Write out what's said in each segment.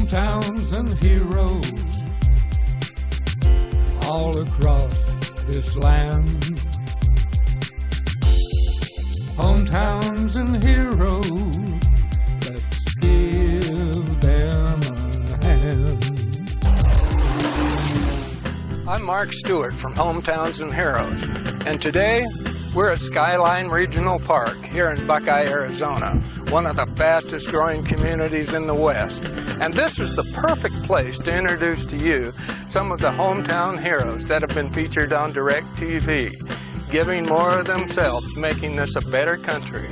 hometowns and heroes all across this land. Hometowns and heroes, let's give them a hand. I'm Mark Stewart from Hometowns and Heroes, and today we're at Skyline Regional Park here in Buckeye, Arizona, one of the fastest growing communities in the West. And this is the perfect place to introduce to you some of the hometown heroes that have been featured on DirecTV, giving more of themselves, making this a better country.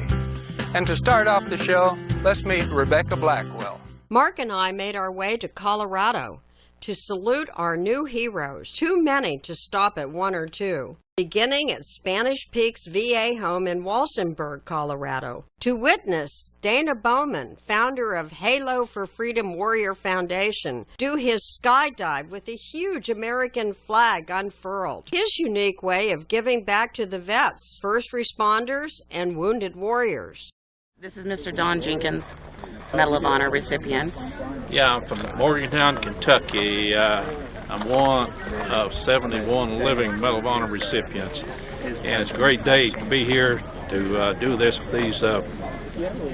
And to start off the show, let's meet Rebecca Blackwell. Mark and I made our way to Colorado to salute our new heroes, too many to stop at one or two. Beginning at Spanish Peaks VA home in Walsenburg, Colorado, to witness Dana Bowman, founder of Halo for Freedom Warrior Foundation, do his skydive with a huge American flag unfurled. His unique way of giving back to the vets, first responders, and wounded warriors. This is Mr. Don Jenkins, Medal of Honor recipient. Yeah, I'm from Morgantown, Kentucky. I'm one of 71 living Medal of Honor recipients. And it's a great day to be here to do this with these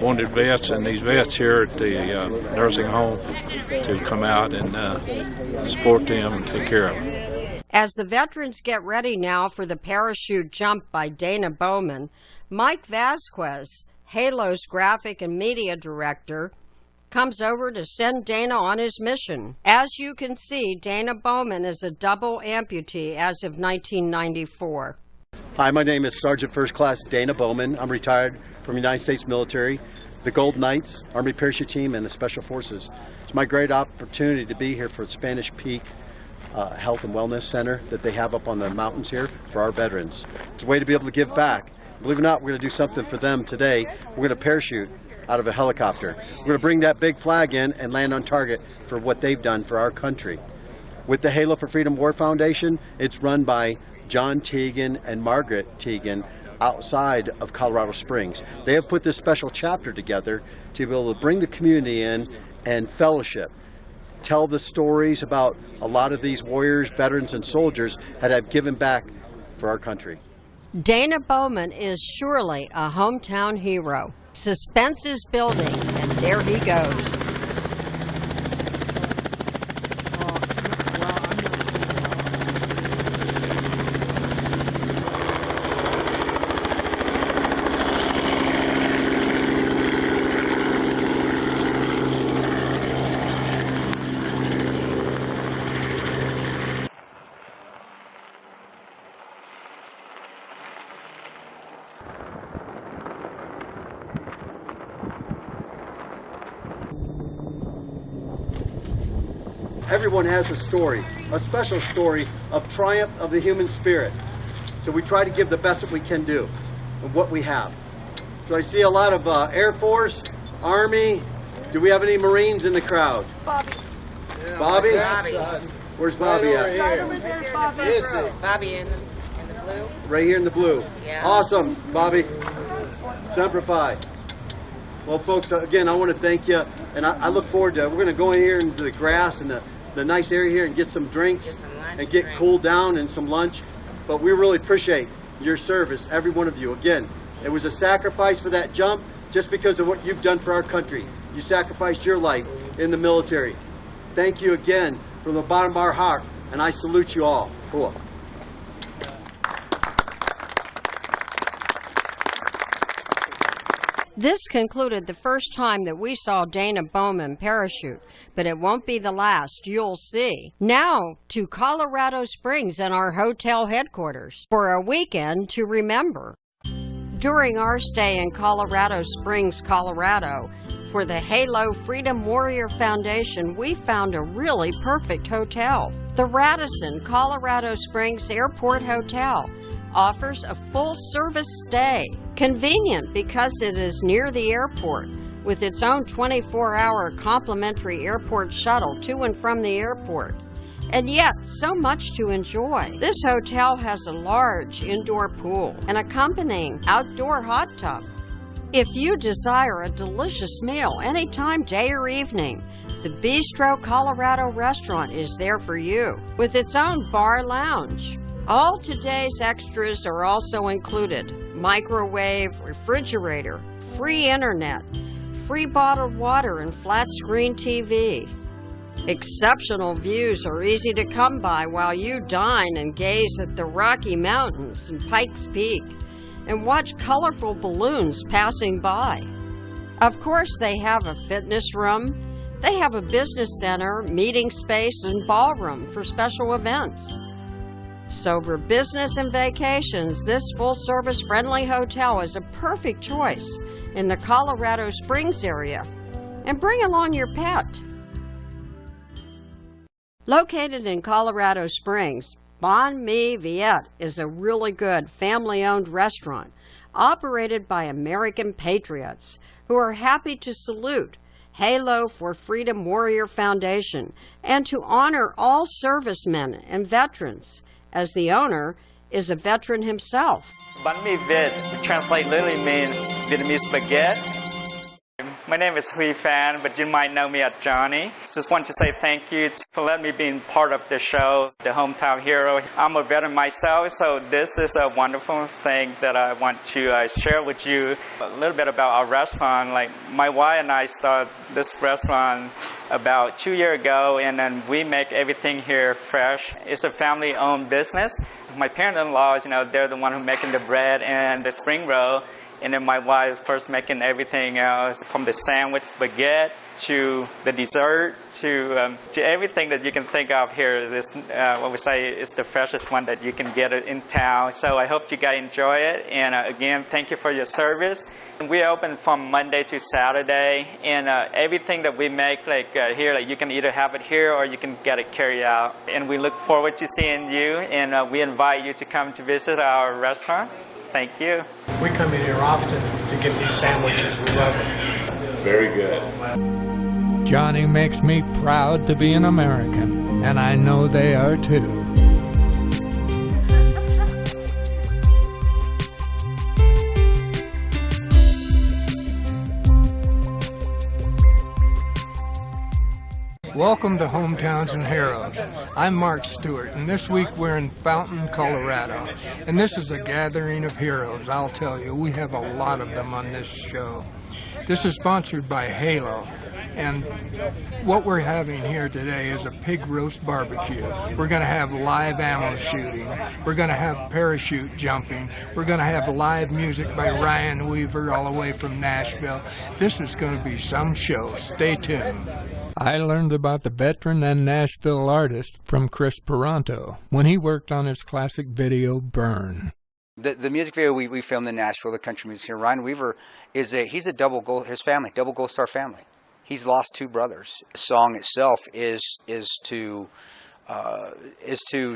wounded vets and these vets here at the nursing home to come out and support them and take care of them. As the veterans get ready now for the parachute jump by Dana Bowman, Mike Vasquez, Halo's graphic and media director, comes over to send Dana on his mission. As you can see, Dana Bowman is a double amputee as of 1994. Hi, my name is Sergeant First Class Dana Bowman. I'm retired from the United States military, the Gold Knights, Army Parachute Team, and the Special Forces. It's my great opportunity to be here for Spanish Peak Health and Wellness Center that they have up on the mountains here for our veterans. It's a way to be able to give back. Believe it or not, we're going to do something for them today. We're going to parachute out of a helicopter. We're going to bring that big flag in and land on target for what they've done for our country. With the Halo for Freedom War Foundation, it's run by John Teagan and Margaret Teagan outside of Colorado Springs. They have put this special chapter together to be able to bring the community in and fellowship. Tell the stories about a lot of these warriors, veterans, and soldiers that have given back for our country. Dana Bowman is surely a hometown hero. Suspense is building, and there he goes. Everyone has a story, a special story of triumph of the human spirit. So we try to give the best that we can do of what we have. So I see a lot of Air Force, Army. Do we have any Marines in the crowd? Bobby. Yeah, Bobby? Bobby. Where's Bobby at? Right over there, Bobby. Yes, Bobby in the blue? right here in the blue. Yeah. Awesome, Bobby. Semper Fi. Well, folks, again, I want to thank you, and I look forward to, we're going to go in here into the grass and the nice area here and get some drinks and get cooled down and some lunch. But we really appreciate your service, every one of you. Again, it was a sacrifice for that jump just because of what you've done for our country. You sacrificed your life in the military. Thank you again from the bottom of our heart, and I salute you all. Cool. This concluded the first time that we saw Dana Bowman parachute, but it won't be the last, you'll see. Now to Colorado Springs and our hotel headquarters for a weekend to remember. During our stay in Colorado Springs, Colorado, for the Halo Freedom Warrior Foundation, we found a really perfect hotel. The Radisson Colorado Springs Airport Hotel offers a full-service stay. Convenient because it is near the airport, with its own 24-hour complimentary airport shuttle to and from the airport. And yet, so much to enjoy. This hotel has a large indoor pool, an accompanying outdoor hot tub, If you desire a delicious meal anytime, day or evening, the Bistro Colorado restaurant is there for you with its own bar lounge. All today's extras are also included: microwave, refrigerator, free internet, free bottled water, and flat screen TV. Exceptional views are easy to come by while you dine and gaze at the Rocky Mountains and Pikes Peak and watch colorful balloons passing by. Of course, they have a fitness room. They have a business center, meeting space, and ballroom for special events. So for business and vacations, this full-service friendly hotel is a perfect choice in the Colorado Springs area. And bring along your pet. Located in Colorado Springs, Bon Mi Viet is a really good family-owned restaurant operated by American patriots who are happy to salute Halo for Freedom Warrior Foundation and to honor all servicemen and veterans, as the owner is a veteran himself. Bánh mì Việt, translate literally means Vietnamese baguette. My name is Huy Phan, but you might know me as Johnny. Just want to say thank you for letting me be part of the show, The Hometown Hero. I'm a veteran myself, so this is a wonderful thing that I want to share with you a little bit about our restaurant. Like, my wife and I started this restaurant about 2 years ago, and then we make everything here fresh. It's a family-owned business. My parents-in-law, they're the one who's making the bread and the spring roll. And then my wife is first making everything else, from the sandwich, baguette, to the dessert, to everything that you can think of here. This, what we say is the freshest one that you can get in town. So I hope you guys enjoy it. And again, thank you for your service. We open from Monday to Saturday. And everything that we make here, you can either have it here or you can get it carried out. And we look forward to seeing you. And we invite you to come to visit our restaurant. Thank you. We come in here often to get these sandwiches. We love them. Very good. Johnny makes me proud to be an American, and I know they are too. Welcome to Hometowns and Heroes. I'm Mark Stewart, and this week we're in Fountain, Colorado. And this is a gathering of heroes, I'll tell you. We have a lot of them on this show. This is sponsored by Halo, and what we're having here today is a pig roast barbecue. We're going to have live ammo shooting. We're going to have parachute jumping. We're going to have live music by Ryan Weaver all the way from Nashville. This is going to be some show. Stay tuned. I learned about the veteran and Nashville artist from Chris Peranto when he worked on his classic video, Burn. The music video we filmed in Nashville, the country music here, Ryan Weaver, he's a double gold star family. He's lost 2 brothers. The song itself is to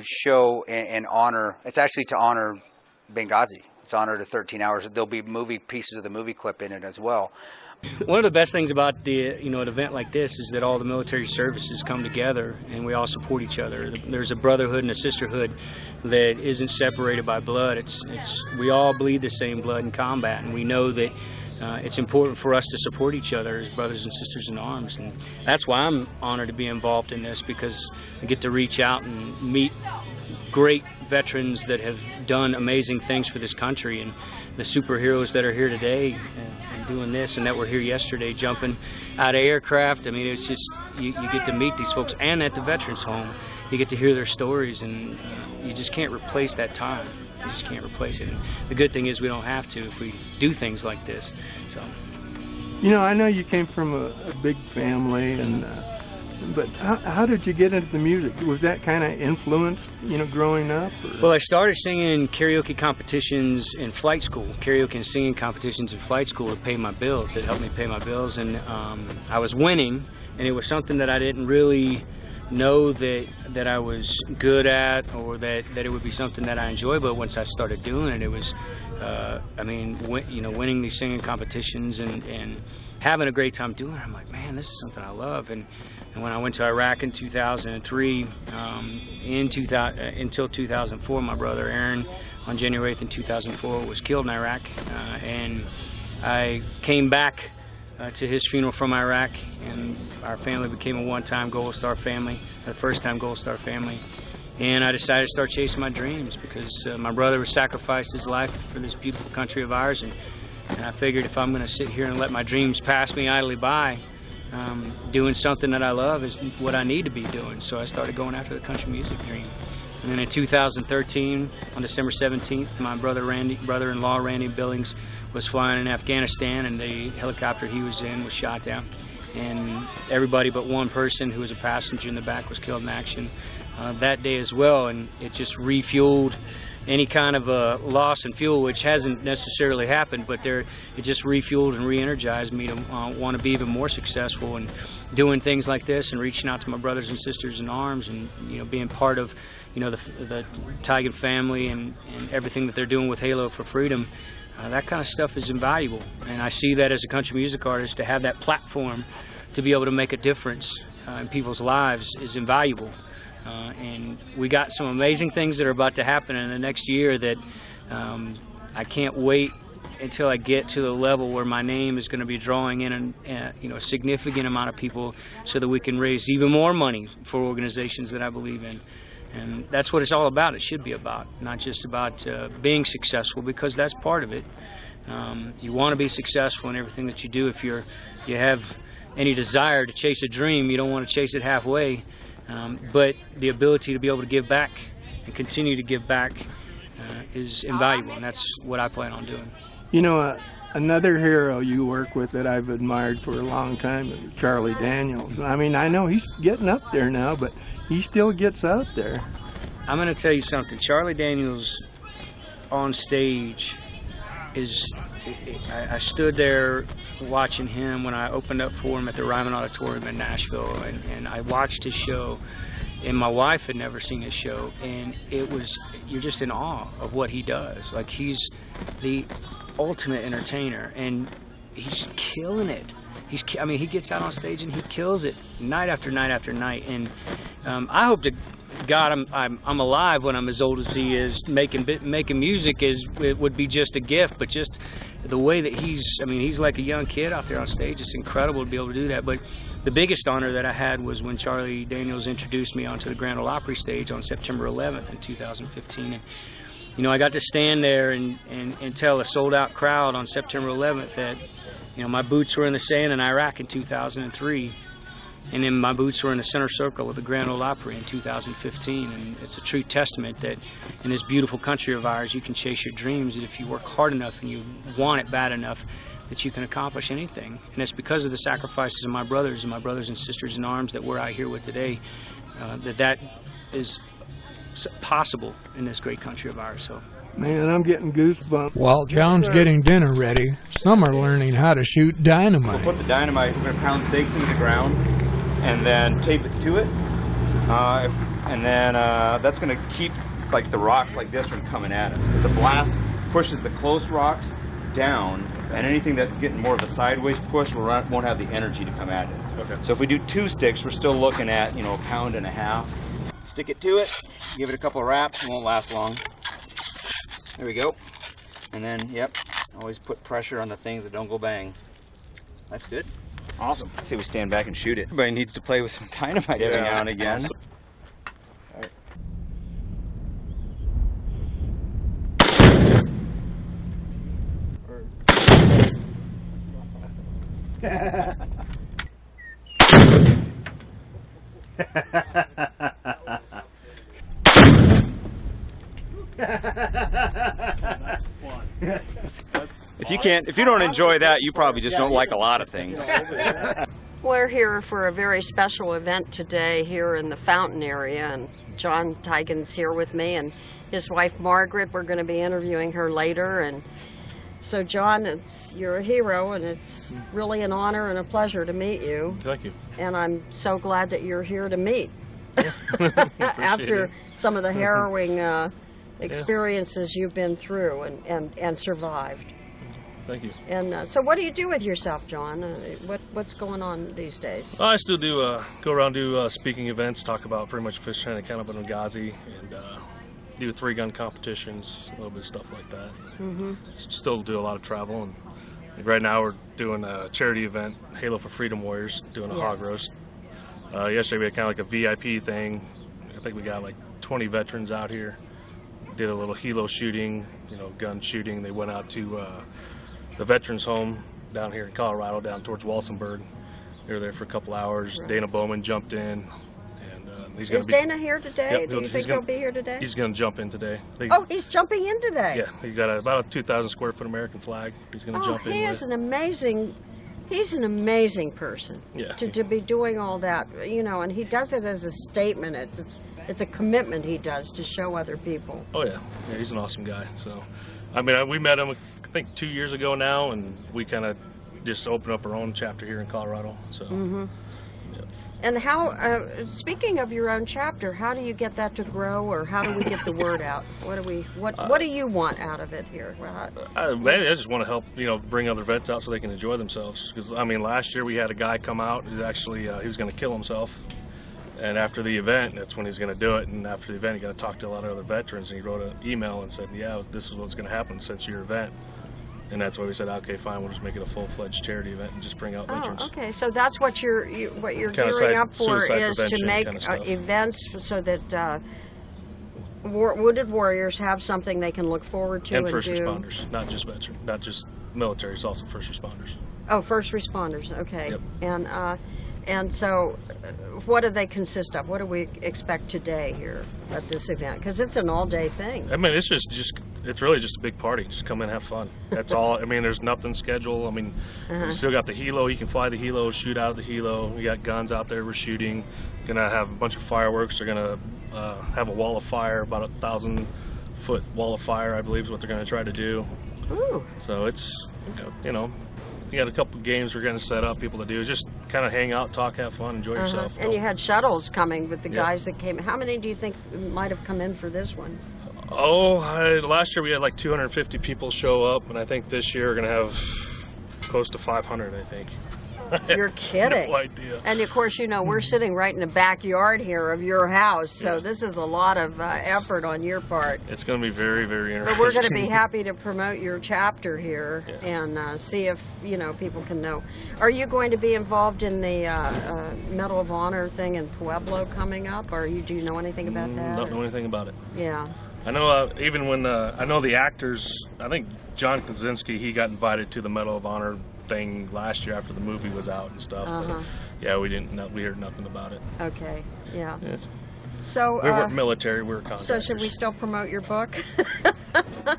show and honor. It's actually to honor Benghazi. It's honor to 13 hours. There'll be pieces of the movie clip in it as well. One of the best things about an event like this is that all the military services come together and we all support each other. There's a brotherhood and a sisterhood that isn't separated by blood. We all bleed the same blood in combat, and we know that it's important for us to support each other as brothers and sisters in arms. And that's why I'm honored to be involved in this, because I get to reach out and meet great veterans that have done amazing things for this country, and the superheroes that are here today and doing this, and that were here yesterday jumping out of aircraft. I mean, it's just, you get to meet these folks, and at the Veterans Home, you get to hear their stories, and you just can't replace that time. You just can't replace it. And the good thing is we don't have to if we do things like this. So, I know you came from a big family, and but how did you get into the music? Was that kind of influenced, growing up? Or? Well, I started singing karaoke competitions in flight school. Karaoke and singing competitions in flight school would pay my bills. It helped me pay my bills, and I was winning, and it was something that I didn't really know that I was good at, or that it would be something that I enjoy. But once I started doing it, it was, winning these singing competitions and having a great time doing it. I'm like, man, this is something I love. And when I went to Iraq in 2003, until 2004, my brother Aaron, on January 8th in 2004, was killed in Iraq, and I came back to his funeral from Iraq, and our family became a one-time Gold Star family, the first-time Gold Star family. And I decided to start chasing my dreams because my brother was sacrificed his life for this beautiful country of ours, and I figured if I'm going to sit here and let my dreams pass me idly by, doing something that I love is what I need to be doing. So I started going after the country music dream. And then in 2013, on December 17th, my brother-in-law Randy Billings was flying in Afghanistan, and the helicopter he was in was shot down. And everybody but one person who was a passenger in the back was killed in action that day as well. And it just refueled any kind of a loss in fuel, which hasn't necessarily happened, but it just refueled and re-energized me to want to be even more successful and doing things like this and reaching out to my brothers and sisters in arms, and being part of the Tigan family and everything that they're doing with Halo for Freedom. That kind of stuff is invaluable, and I see that as a country music artist, to have that platform to be able to make a difference in people's lives is invaluable. And we got some amazing things that are about to happen in the next year that I can't wait until I get to the level where my name is going to be drawing in a significant amount of people, so that we can raise even more money for organizations that I believe in. And that's what it's all about. It should be about, not just about being successful, because that's part of it. You want to be successful in everything that you do. If you have any desire to chase a dream, you don't want to chase it halfway. But the ability to be able to give back and continue to give back is invaluable, and that's what I plan on doing. Another hero you work with that I've admired for a long time is Charlie Daniels. I mean, I know he's getting up there now, but he still gets out there. I'm going to tell you something. Charlie Daniels on stage I stood there watching him when I opened up for him at the Ryman Auditorium in Nashville, and I watched his show, and my wife had never seen his show, and you're just in awe of what he does. Like, he's the ultimate entertainer, and he's killing it. He gets out on stage and he kills it night after night after night. And I hope to God I'm alive when I'm as old as he is. Making music would be just a gift, but just the way that he's like a young kid out there on stage. It's incredible to be able to do that. But the biggest honor that I had was when Charlie Daniels introduced me onto the Grand Ole Opry stage on September 11th in 2015. And I got to stand there and tell a sold-out crowd on September 11th that my boots were in the sand in Iraq in 2003, and then my boots were in the center circle of the Grand Ole Opry in 2015. And it's a true testament that in this beautiful country of ours, you can chase your dreams, and if you work hard enough and you want it bad enough, that you can accomplish anything. And it's because of the sacrifices of my brothers and sisters in arms that we're out here with today, that is possible in this great country of ours. So, man, I'm getting goosebumps. While John's getting dinner ready, some are learning how to shoot dynamite. We'll put the dynamite, we're going to pound stakes into the ground and then tape it to it. And then that's going to keep like the rocks like this from coming at us. The blast pushes the close rocks down, and anything that's getting more of a sideways push won't have the energy to come at it. Okay. So if we do 2 sticks, we're still looking at, a pound and a half. Stick it to it, give it a couple of wraps, it won't last long. There we go. And then, yep, always put pressure on the things that don't go bang. That's good. Awesome. Say we stand back and shoot it. Everybody needs to play with some dynamite every now and again. Awesome. That's fun. If you don't enjoy that, you probably just don't like a lot of things. We're here for a very special event today here in the Fountain area, and John Tigan's here with me and his wife Margaret. We're going to be interviewing her later. And so John, you're a hero, and it's really an honor and a pleasure to meet you. Thank you. And I'm so glad that you're here to meet after some of the harrowing experiences you've been through and survived. Thank you. And so what do you do with yourself, John? What's going on these days? I still do go around, do speaking events, talk about pretty much fish hunting, kind of in Benghazi, and do 3-gun competitions, a little bit of stuff like that. Mm-hmm. Still do a lot of travel, and Right now we're doing a charity event, Halo for Freedom Warriors, doing a hog roast. Yesterday we had kind of like a VIP thing. I think we got like 20 veterans out here. Did a little helo shooting, gun shooting. They went out to the veterans home down here in Colorado, down towards Walsenburg. They were there for a couple hours. Right. Dana Bowman jumped in. He's Is Dana here today? Yep, Do you think he'll be here today? He's going to jump in today. He's jumping in today? Yeah, he got about a 2,000 square foot American flag. He's going to jump in. He's an amazing person. Yeah. To be doing all that, and he does it as a statement. It's a commitment he does to show other people. Oh yeah, he's an awesome guy. So, I mean, we met him I think 2 years ago now, and we kind of just opened up our own chapter here in Colorado. So. Mm-hmm. And how, speaking of your own chapter, how do you get that to grow, or how do we get the word out? What do you want out of it here? I just want to help, bring other vets out so they can enjoy themselves. Because I mean, last year we had a guy come out who actually he was going to kill himself, and after the event, that's when he's going to do it. And after the event, he got to talk to a lot of other veterans, and he wrote an email and said, "Yeah, this is what's going to happen since your event." And that's why we said, okay, fine, we'll just make it a full-fledged charity event and just bring out veterans. Oh, okay. So that's what you're gearing up for, is to make events so that wounded warriors have something they can look forward to and first responders, not just veterans, not just military, it's also first responders. Oh, first responders. Okay. Yep. And so, what do they consist of? What do we expect today here at this event? Because it's an all-day thing. I mean, it's really just a big party. Just come in and have fun. That's all. I mean, there's nothing scheduled. I mean, we still got the helo. You can fly the helo, shoot out of the helo. We got guns out there we're shooting. Gonna have a bunch of fireworks. They're gonna have a wall of fire, about 1,000-foot wall of fire, I believe is what they're gonna try to do. Ooh. So it's, you got a couple of games we're going to set up, people to do. Just kind of hang out, talk, have fun, enjoy yourself. And you had shuttles coming with the guys that came. How many do you think might have come in for this one? Oh, last year we had like 250 people show up, and I think this year we're going to have close to 500, I think. You're kidding. No idea. And of course, we're sitting right in the backyard here of your house, so this is a lot of effort on your part. It's going to be very, very interesting. But we're going to be happy to promote your chapter here and see if, people can know. Are you going to be involved in the Medal of Honor thing in Pueblo coming up, or do you know anything about that? Don't know anything about it. Yeah. I know even when, I know the actors, I think John Krasinski, he got invited to the Medal of Honor thing last year after the movie was out and stuff. But, yeah, we heard nothing about it. Okay, yeah. Yes. So we weren't military, we were contractors. So should we still promote your book?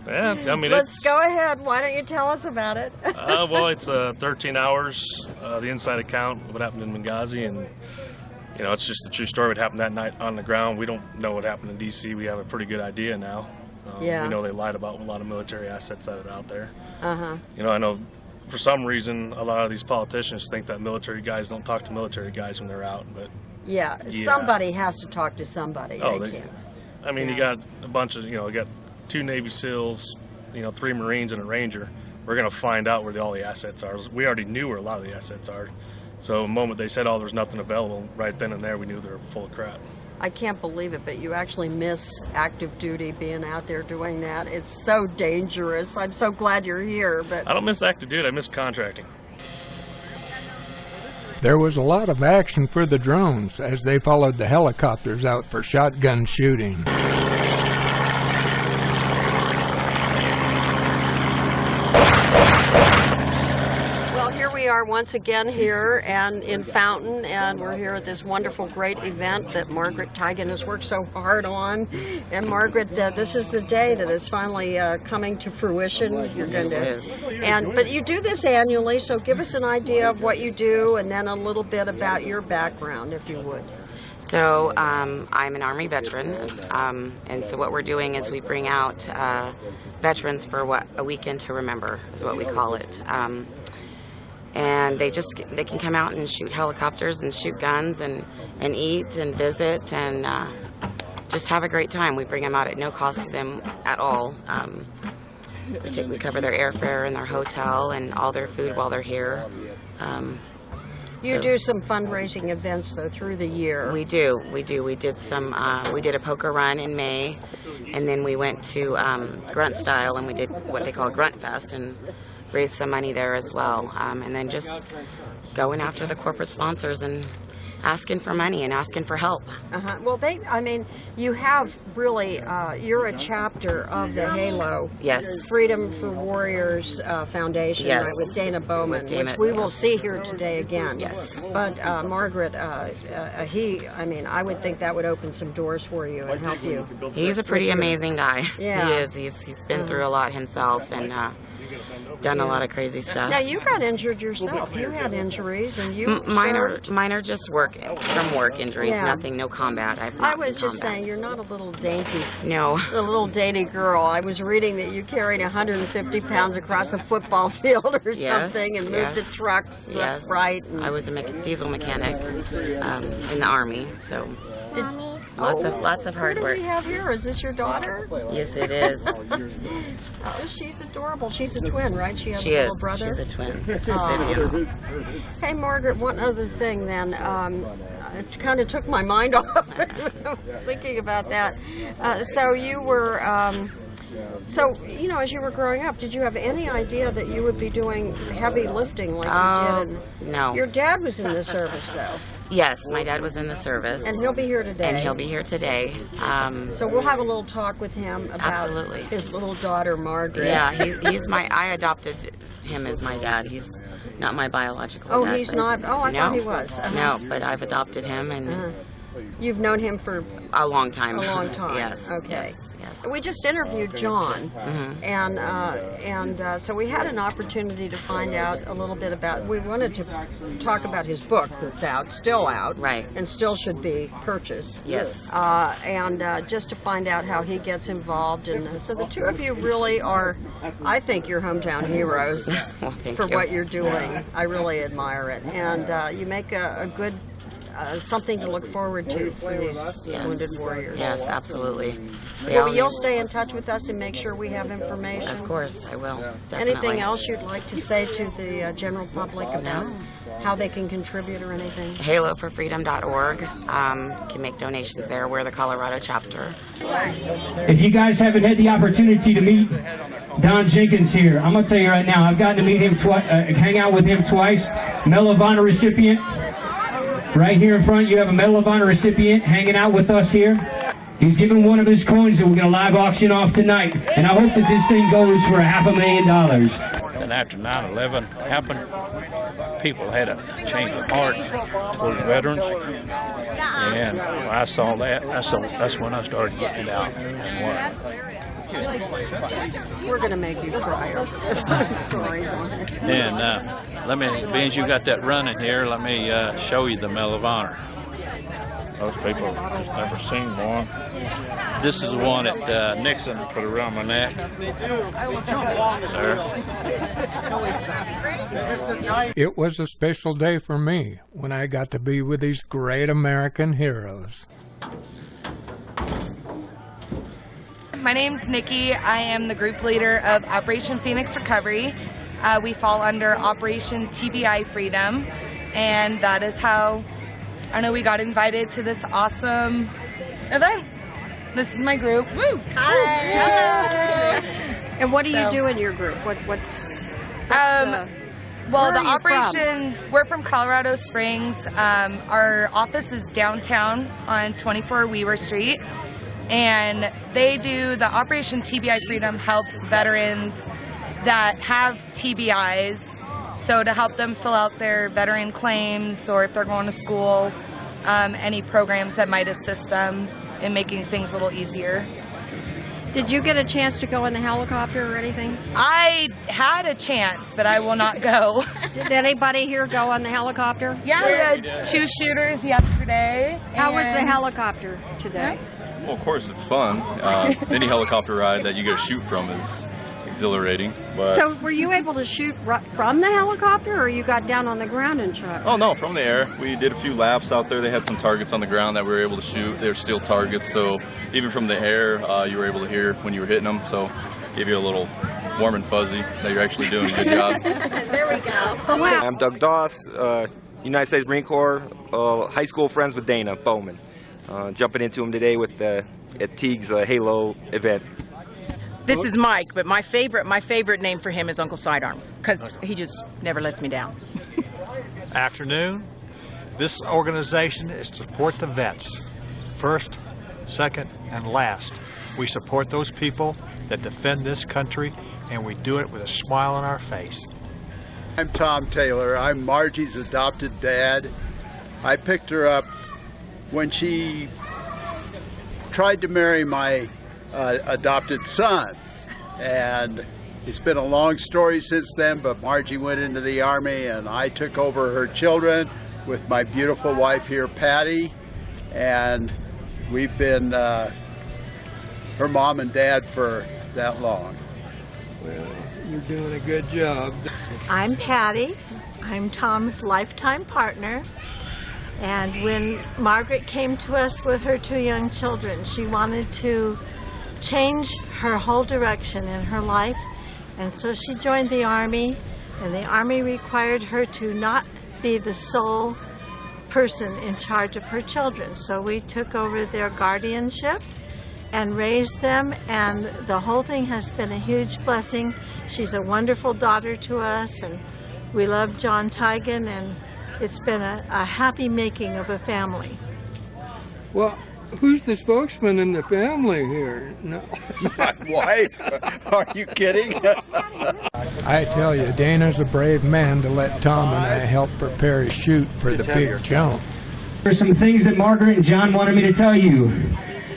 Yeah, I mean, let's go ahead. Why don't you tell us about it? Well, it's 13 hours, the inside account of what happened in Benghazi, and it's just a true story. What happened that night on the ground. We don't know what happened in D.C. We have a pretty good idea now. We know they lied about a lot of military assets that are out there. I know for some reason a lot of these politicians think that military guys don't talk to military guys when they're out, but somebody has to talk to somebody. They can't. I mean, you got a bunch of, you got 2 Navy SEALs, 3 Marines and a Ranger. We're going to find out where all the assets are. We already knew where a lot of the assets are. So the moment they said, there's nothing available, right then and there, we knew they were full of crap. I can't believe it, but you actually miss active duty, being out there doing that. It's so dangerous. I'm so glad you're here. But I don't miss active duty. I miss contracting. There was a lot of action for the drones as they followed the helicopters out for shotgun shooting. We are once again here and in Fountain, and we're here at this wonderful, great event that Margaret Tigan has worked so hard on. And Margaret, this is the day that is finally coming to fruition. You're going to, but you do this annually, so give us an idea of what you do, and then a little bit about your background, if you would. So I'm an Army veteran, and so what we're doing is we bring out veterans for a weekend to remember, is what we call it. And they can come out and shoot helicopters and shoot guns and eat and visit and just have a great time. We bring them out at no cost to them at all. We cover their airfare and their hotel and all their food while they're here. You do some fundraising events though through the year. We do. We did we did a poker run in May, and then we went to Grunt Style and we did what they call Grunt Fest, and raise some money there as well. And then just going after the corporate sponsors and asking for money and asking for help. Well, I mean, you have really, you're a chapter of the Halo Freedom for Warriors Foundation, right, with Dana Bowman, which we will see here today again. But Margaret, I mean, I would think that would open some doors for you and help you. He's a pretty amazing guy. Yeah. He is. He's been through a lot himself and done a lot of crazy stuff. Now, you got injured yourself. You had injuries, and you mine are just work injuries. Nothing, no combat. I was just saying, you're not a little dainty. No. A little dainty girl. I was reading that you carried 150 pounds across the football field or something and moved the trucks right. And I was a diesel mechanic in the Army, so lots of hard work. What do we have here? Is this your daughter? Yes, it is. Oh, she's adorable. She's a twin, right? She has a little brother? She's a twin. Hey, Margaret, one other thing then. It kind of took my mind off. I was thinking about that. So you were... So, you know, as you were growing up, did you have any idea that you would be doing heavy lifting like you did? No. Your dad was in the service, though. Yes, my dad was in the service. And he'll be here today. So we'll have a little talk with him about his little daughter, Margaret. Yeah, I adopted him as my dad. He's not my biological dad. Oh, he's not? Oh, I thought he was. No, but I've adopted him and... You've known him for a long time. A long time. Yes. Okay. Yes. We just interviewed John, and so we had an opportunity to find out a little bit about. We wanted to talk about his book that's still out, right, and still should be purchased. Yes. And just to find out how he gets involved, and so the two of you really are, I think, your hometown heroes for what you're doing. I really admire it, and you make a good. Something to look forward to for these wounded warriors. Yes, absolutely. Well, you'll stay in touch with us and make sure we have information. Of course, I will. Definitely. Anything else you'd like to say to the general public about how they can contribute or anything? HaloForFreedom.org. Can make donations there. We're the Colorado chapter. If you guys haven't had the opportunity to meet Don Jenkins here, I'm going to tell you right now, I've gotten to meet him hang out with him twice. Medal of Honor recipient. Right here in front, you have a Medal of Honor recipient hanging out with us here. He's given one of his coins that we're going to live auction off tonight. And I hope that this thing goes for $500,000. And after 9/11 happened, people had a change of heart for the veterans. And when I saw that, that's when I started looking out and what. We're going to make you cry. Sorry. And let me, being you got that running here, let me show you the Medal of Honor. Most people have never seen one. This is one that Nixon put around my neck. There. It was a special day for me when I got to be with these great American heroes. My name's Nikki. I am the group leader of Operation Phoenix Recovery. We fall under Operation TBI Freedom, and that is how I know we got invited to this awesome event. This is my group. Woo! Hi! And what do you do in your group? What's well, the operation, we're from Colorado Springs. Our office is downtown on 24 Weaver Street. And they do, the Operation TBI Freedom helps veterans that have TBIs, so to help them fill out their veteran claims, or if they're going to school, any programs that might assist them in making things a little easier. Did you get a chance to go in the helicopter or anything? I had a chance, but I will not go. Did anybody here go on the helicopter? Yeah, we had 2 shooters yesterday. How was the helicopter today? Well, of course, it's fun. Any helicopter ride that you get to shoot from is exhilarating. But so were you able to shoot from the helicopter, or you got down on the ground and shot? Oh, no, from the air. We did a few laps out there. They had some targets on the ground that we were able to shoot. They were steel targets, so even from the air, you were able to hear when you were hitting them. So gave you a little warm and fuzzy that you're actually doing a good job. There we go. Wow. I'm Doug Doss, United States Marine Corps, high school friends with Dana Bowman. Jumping into him today with at Teague's Halo event. This is Mike, but my favorite name for him is Uncle Sidearm, because he just never lets me down. Afternoon. This organization is to support the vets. First, second, and last. We support those people that defend this country, and we do it with a smile on our face. I'm Tom Taylor. I'm Margie's adopted dad. I picked her up when she tried to marry my adopted son, and it's been a long story since then, but Margie went into the Army and I took over her children with my beautiful wife here, Patty, and we've been her mom and dad for that long. Well, you're doing a good job. I'm Patty. I'm Tom's lifetime partner. And when Margaret came to us with her 2 young children, she wanted to change her whole direction in her life. And so she joined the Army, and the Army required her to not be the sole person in charge of her children. So we took over their guardianship and raised them, and the whole thing has been a huge blessing. She's a wonderful daughter to us, and we love John Tigan, and it's been a happy making of a family. Well, who's the spokesman in the family here? No. My wife? Are you kidding? I tell you, Dana's a brave man to let Tom and I help prepare his chute for the big jump. There's some things that Margaret and John wanted me to tell you.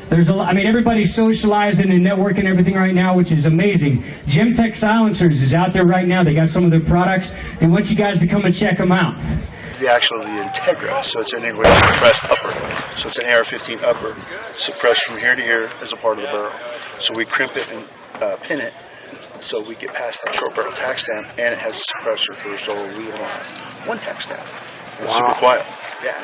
There's a lot, I mean, everybody's socializing and networking and everything right now, which is amazing. Gemtech Silencers is out there right now. They got some of their products. They want you guys to come and check them out. It's actually the Integra, so it's an integrated suppressed upper. So it's an AR-15 upper, suppressed from here to here as a part of the barrel. So we crimp it and pin it, so we get past that short barrel tack stamp, and it has a suppressor for solo wheel on one tack stamp. It's super quiet. Yeah.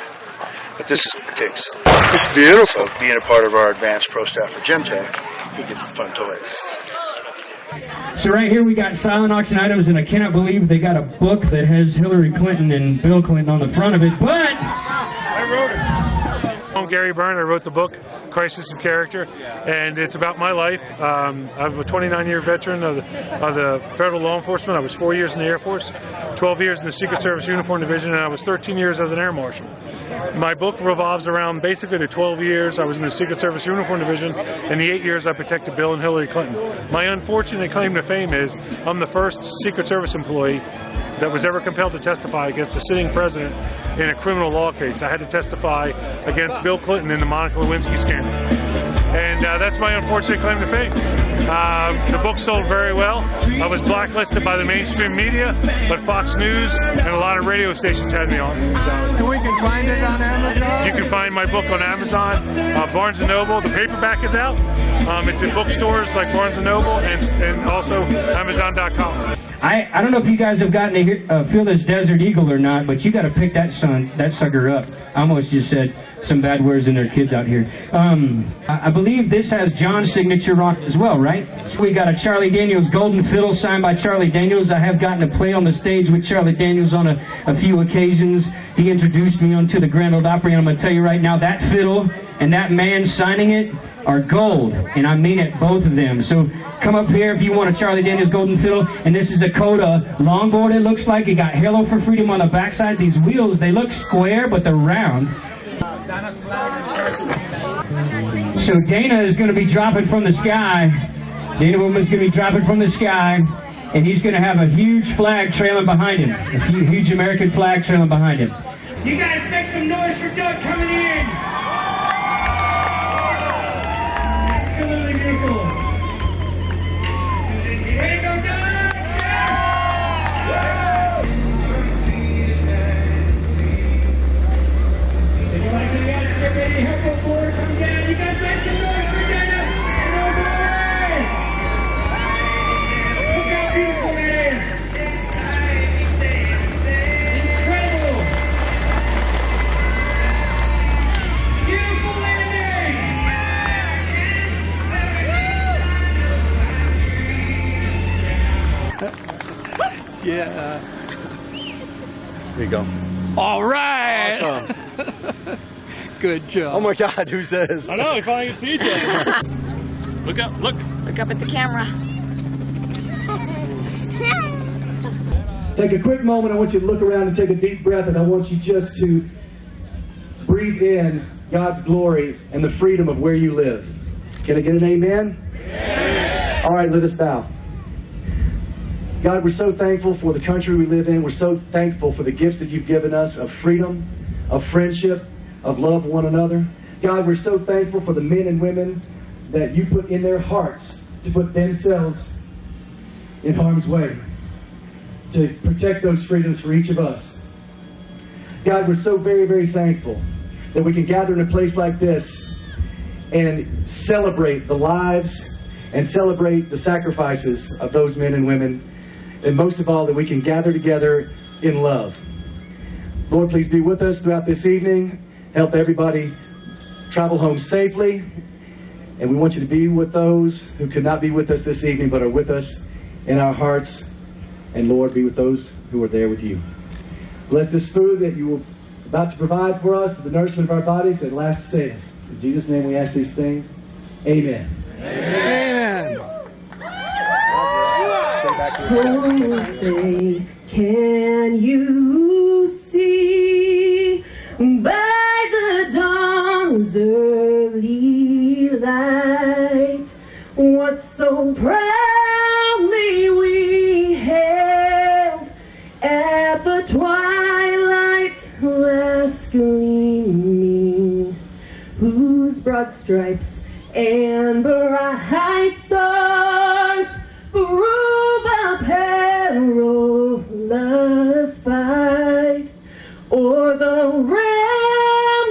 But this is ticks. It's beautiful. So being a part of our advanced pro staff for Gemtech, he gets the fun toys. So right here we got silent auction items, and I cannot believe they got a book that has Hillary Clinton and Bill Clinton on the front of it, but I wrote it. I'm Gary Byrne. I wrote the book, Crisis of Character, and it's about my life. I'm a 29-year veteran of the federal law enforcement. I was 4 years in the Air Force, 12 years in the Secret Service Uniform Division, and I was 13 years as an Air Marshal. My book revolves around basically the 12 years I was in the Secret Service Uniform Division and the 8 years I protected Bill and Hillary Clinton. My unfortunate claim to fame is I'm the first Secret Service employee that was ever compelled to testify against a sitting president in a criminal law case. I had to testify against Bill Clinton in the Monica Lewinsky scandal. And that's my unfortunate claim to fame. The book sold very well. I was blacklisted by the mainstream media, but Fox News and a lot of radio stations had me on. So. And we can find it on Amazon? You can find my book on Amazon, Barnes & Noble. The paperback is out. It's in bookstores like Barnes & Noble and also Amazon.com. I don't know if you guys have gotten to feel this Desert Eagle or not, but you got to pick that sucker up. I almost just said some bad words in their kids out here. I believe this has John's signature rock as well, right? So we got a Charlie Daniels Golden Fiddle signed by Charlie Daniels. I have gotten to play on the stage with Charlie Daniels on a few occasions. He introduced me onto the Grand Ole Opry, and I'm going to tell you right now, that fiddle and that man signing it are gold, and I mean it, both of them. So come up here if you want a Charlie Daniels Golden Fiddle, and this is a Coda longboard. It looks like it got Halo for Freedom on the backside. These wheels, they look square, but they're round. So Dana is going to be dropping from the sky. Dana Bowman's going to be dropping from the sky, and he's going to have a huge flag trailing behind him, a huge American flag trailing behind him. You guys make some noise for Doug coming in. Absolutely beautiful. Way to go, Doug! If you like to get ready to help us forward, come down. You guys make some noise for Dana. Look how beautiful it is. Incredible. Beautiful landing. Yeah. There you go. All right. Awesome. Good job. Oh my God, who's this? I know, we finally can see each other. Look up, look. Look up at the camera. Take a quick moment. I want you to look around and take a deep breath, and I want you just to breathe in God's glory and the freedom of where you live. Can I get an amen? Amen. All right, let us bow. God, we're so thankful for the country we live in. We're so thankful for the gifts that you've given us of freedom, of friendship, of love one another. God, we're so thankful for the men and women that you put in their hearts to put themselves in harm's way, to protect those freedoms for each of us. God, we're so very, very thankful that we can gather in a place like this and celebrate the lives and celebrate the sacrifices of those men and women, and most of all, that we can gather together in love. Lord, please be with us throughout this evening. Help everybody travel home safely, and we want you to be with those who could not be with us this evening but are with us in our hearts. And Lord, be with those who are there with you. Bless this food that you were about to provide for us, the nourishment of our bodies that lasts saves. In Jesus' name we ask these things. Amen. Amen. Oh, say, can you see by the dawn's early light what so proudly we hailed at the twilight's last gleaming, whose broad stripes and bright stars through the perilous fight o'er the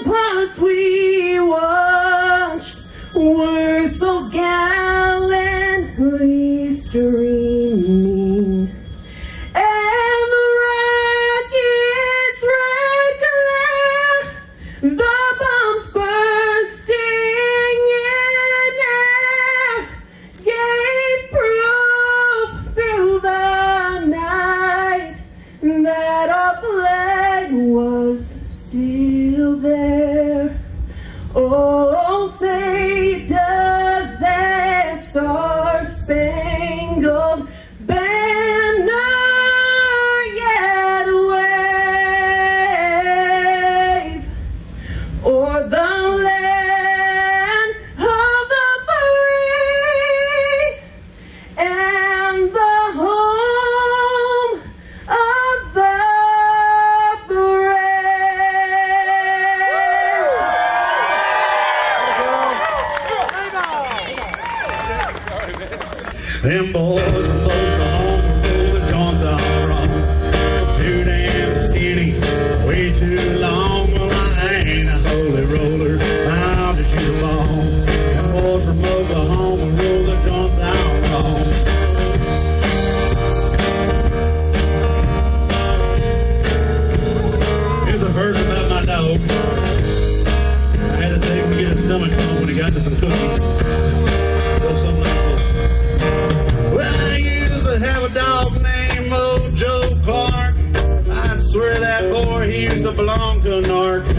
ramparts we watched were so gallantly streaming, and the rockets' red glare, the bombs bursting in air, gave proof through the night that our flag was still there. Oh, say does that star-spangled banner yet wave o'er the land of the free and the home of the Them boys from Oklahoma pull the joints all wrong. Too damn skinny, way too long. Well, I ain't a holy roller, I'll just shoot them all. Them boys from Oklahoma roll the joints all wrong. Here's a verse about my dog. I had to take him to get his stomach home when he got to some cookies. Go something like this. Well, I used to have a dog named Mojo Clark. I'd swear that boy, he used to belong to a narc.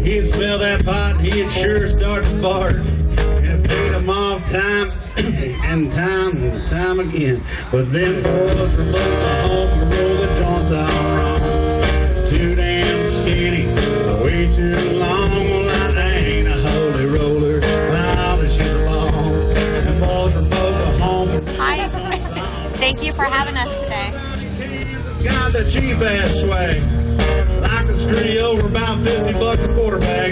He'd smell that pot, he'd sure start to fart. And paid him off time and time again. But them boys from Oklahoma roll the joints all wrong. Too damn skinny, way too long. Well, I ain't a holy roller, I'll just shoot the ball. Them boys from Oklahoma. Hi. Thank you for having us today. Got the cheap ass swag. I can screw you over about $50 a quarterback.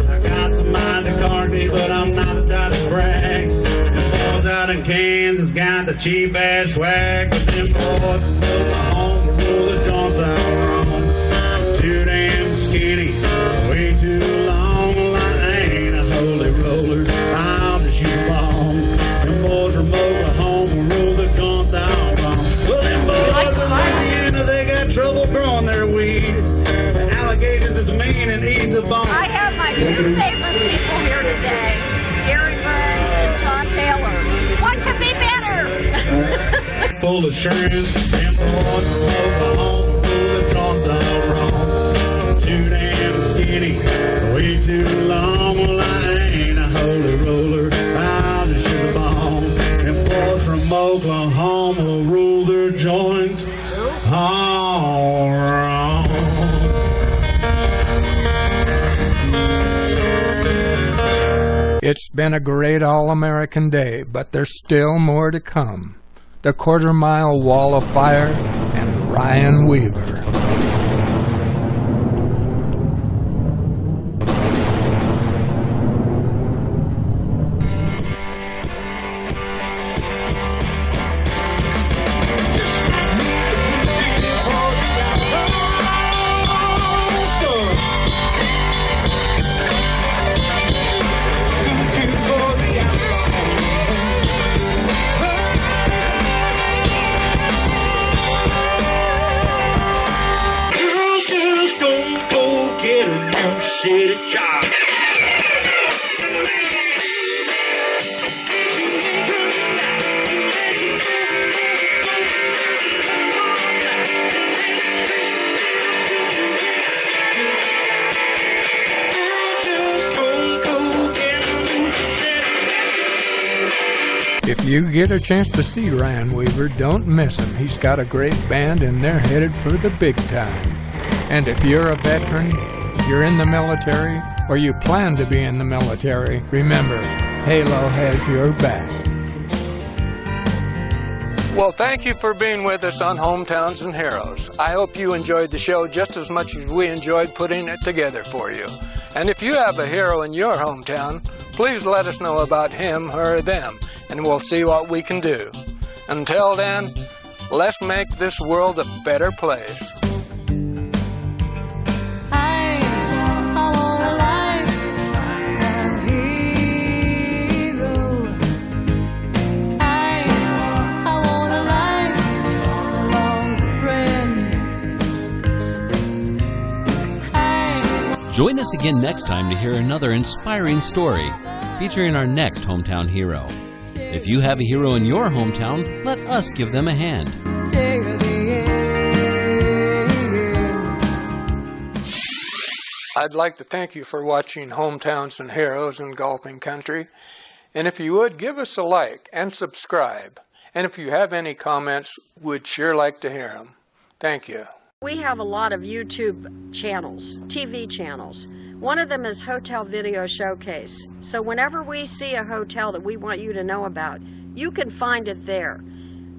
I got some mind to carny, but I'm not the type to brag. Them boys out in Kansas got the cheap ass swag. But them boys from Oklahoma roll the joints out wrong. Too damn skinny, way too long. Well, I ain't a holy roller, I'll just shoot a ball. Them boys from Oklahoma roll the joints out wrong. Well, them boys from Louisiana, they got trouble growing their weed. The alligators is mean and eats a bone. I have my two favorite people here today, Gary Burns and Tom Taylor. What could be better? Full of shrimp, them boys from Oklahoma roll the joints all wrong. Too damn skinny, way too long. Well, I ain't a holy roller, I'll just shoot a ball. It's been a great All-American Day, but there's still more to come. The quarter-mile wall of fire and Ryan Weaver. If you get a chance to see Ryan Weaver, don't miss him. He's got a great band and they're headed for the big time. And if you're a veteran, you're in the military, or you plan to be in the military, remember, Halo has your back. Well, thank you for being with us on Hometowns and Heroes. I hope you enjoyed the show just as much as we enjoyed putting it together for you. And if you have a hero in your hometown, please let us know about him or them, and we'll see what we can do. Until then, let's make this world a better place. Join us again next time to hear another inspiring story featuring our next hometown hero. If you have a hero in your hometown, let us give them a hand. I'd like to thank you for watching Hometowns and Heroes in Golfing Country. And if you would, give us a like and subscribe. And if you have any comments, we'd sure like to hear them. Thank you. We have a lot of YouTube channels, TV channels. One of them is Hotel Video Showcase. So whenever we see a hotel that we want you to know about, you can find it there.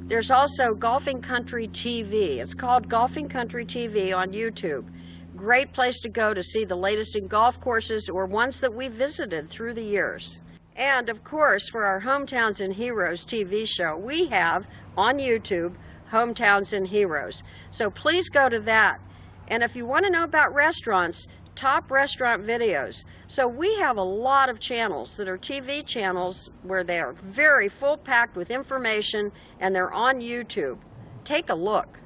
There's also Golfing Country TV. It's called Golfing Country TV on YouTube. Great place to go to see the latest in golf courses or ones that we visited through the years. And of course, for our Hometowns and Heroes TV show, we have on YouTube Hometowns and Heroes. So please go to that. And if you want to know about restaurants, top restaurant videos. So we have a lot of channels that are TV channels where they are very full packed with information and they're on YouTube. Take a look.